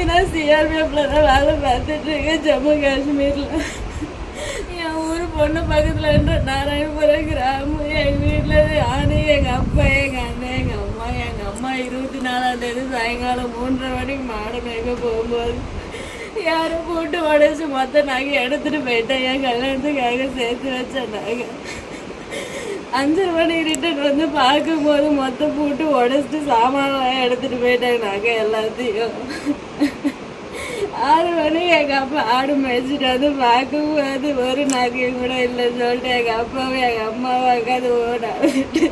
நான் சிஆர்பிஎஃப்ல தான் வேலை பார்த்துட்டு இருக்கேன் ஜம்மு காஷ்மீரில். என் ஊர் பொண்ணு பக்கத்தில் நாராயணபுரம் கிராமம். எங்கள் வீட்டில் நானு, எங்கள் அப்பா, எங்கள் அண்ணன், எங்கள் அம்மா. எங்கள் அம்மா 24ஆம் தேதி சாயங்காலம் 3:30 மணிக்கு மாடு மேய்க்க போகும்போது யாரும் போட்டு உடச்சி மொத்த நகை எடுத்துகிட்டு போயிட்டேன். என் கல்யாணத்துக்காக சேர்த்து வச்ச நகை 5:30 மணிக்கு ரிட்டர்ன் வந்து பார்க்கும்போது மொத்தம் போட்டு உடச்சிட்டு சாமான்லாம் எடுத்துகிட்டு போயிட்டாங்க நகை எல்லாத்தையும். 6 மணிக்கு எங்கள் அப்பா ஆடு மேய்ச்சிட்டு வந்து பார்க்கும்போது ஒரு நகையும் கூட இல்லைன்னு சொல்லிட்டு எங்கள் அப்பாவும் எங்கள் அம்மாவும் உட்காந்து ஓடாவிட்டு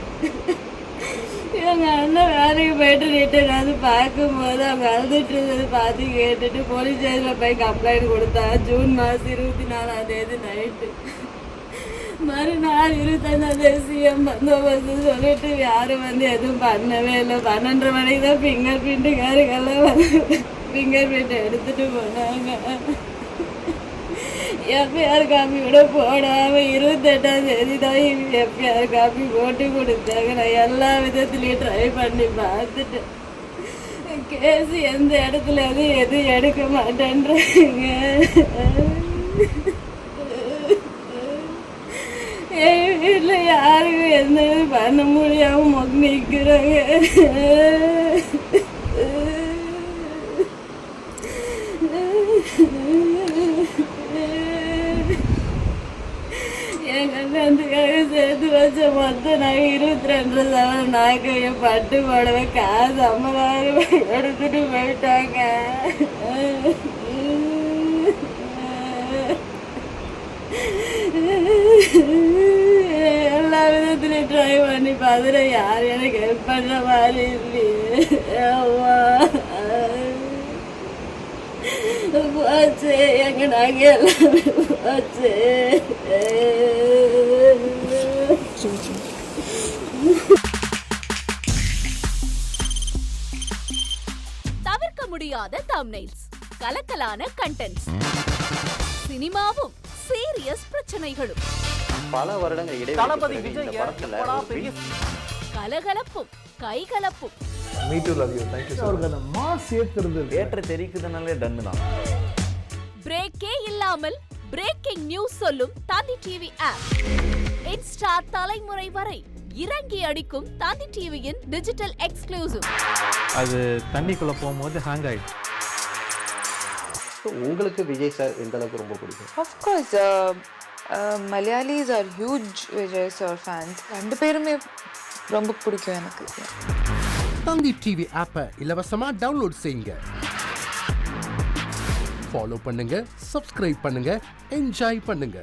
எங்கள் அண்ணன் வேலைக்கு போயிட்டு ரிட்டர்ன் வந்து பார்க்கும்போது அவங்க அழுதுட்டு இருந்தது பார்த்து கேட்டுட்டு போலீஸ் ஸ்டேஷனில் போய் கம்ப்ளைண்ட் கொடுத்தா. ஜூன் மாதம் 24ஆம் தேதி நைட்டு. மறுநாள் 25ஆம் தேதி சிஎம் பந்தோபஸ்து சொல்லிட்டு யாரும் வந்து எதுவும் பண்ணவே இல்லை. 12:30 மணிக்கு தான் ஃபிங்கர் பிரிண்ட்டுக்காரங்கெல்லாம் வந்து ஃபிங்கர் பிரிண்ட் எடுத்துகிட்டு போனாங்க. எஃப்ஐஆர் காப்பி கூட போடாமல் 28ஆம் தேதி தான் எஃப்ஐஆர் காப்பி போட்டு கொடுத்தாங்க. நான் எல்லா விதத்துலேயும் ட்ரை பண்ணி பார்த்துட்டேன். கேஸ் எந்த இடத்துல எதுவும் எடுக்க மாட்டேன்றாங்க. என் வீட்டில் யாருக்கும் எந்த இது பண்ண முடியாமல் நிற்கிறாங்க. என் கல்யாணத்துக்காக சேர்த்து வச்ச மொத்தம் நாங்கள் 22 சவரம் நாக்கைய பட்டு போடவே காசு 50,000 எடுத்துட்டு போயிட்டாங்க. எல்லா விதத்துலையும் ட்ரை பண்ணி பார்த்துட்டு யார் எனக்கு ஹெல்ப் பண்ணுற மாதிரி இல்லையே. போச்சு எங்க நாங்க எல்லாமே போச்சு. தவிர்க்க முடியாத தம்ப்நெயில்ஸ், கலக்கலான கண்டென்ட்ஸ், சினிமாவும் சீரியஸ் பிரச்சனைகளும், பல வருடங்கள் தளபதி இடைவெளி விஜய் இந்த படத்துல கலகலப்பும் கைகலப்பும். Me too, love you. Thank you so much. அவருக்கு அந்த மாஸ் ஏத்துறது ஏற்ற தெரிக்குதுனாலே டன்னு தான். பிரேக்கே இல்லாமல் பிரேக்கிங் நியூஸ் சொல்லும் தந்தி டிவி ஆப். இன்ஸ்டா தலைமுறை வரை இறங்கி அடிக்கும் தந்தி டிவியின் டிஜிட்டல் எக்ஸ்க்ளூசிவ். அது தண்ணிக்குள்ள போகும்போது ஹேங் ஆயிடுச்சு. உங்களுக்கு விஜய் சார் எந்த அளவுக்கு ரொம்ப பிடிக்கும்? Of course, Malayalis are huge Vijay sir fans. ரெண்டு பேருமே ரொம்ப பிடிக்கும் எனக்கு. தந்தி டிவி ஆப்பை இலவசமா டவுன்லோட் செய்யுங்க. ஃபாலோ பண்ணுங்க, சப்ஸ்கிரைப் பண்ணுங்க, என்ஜாய் பண்ணுங்க.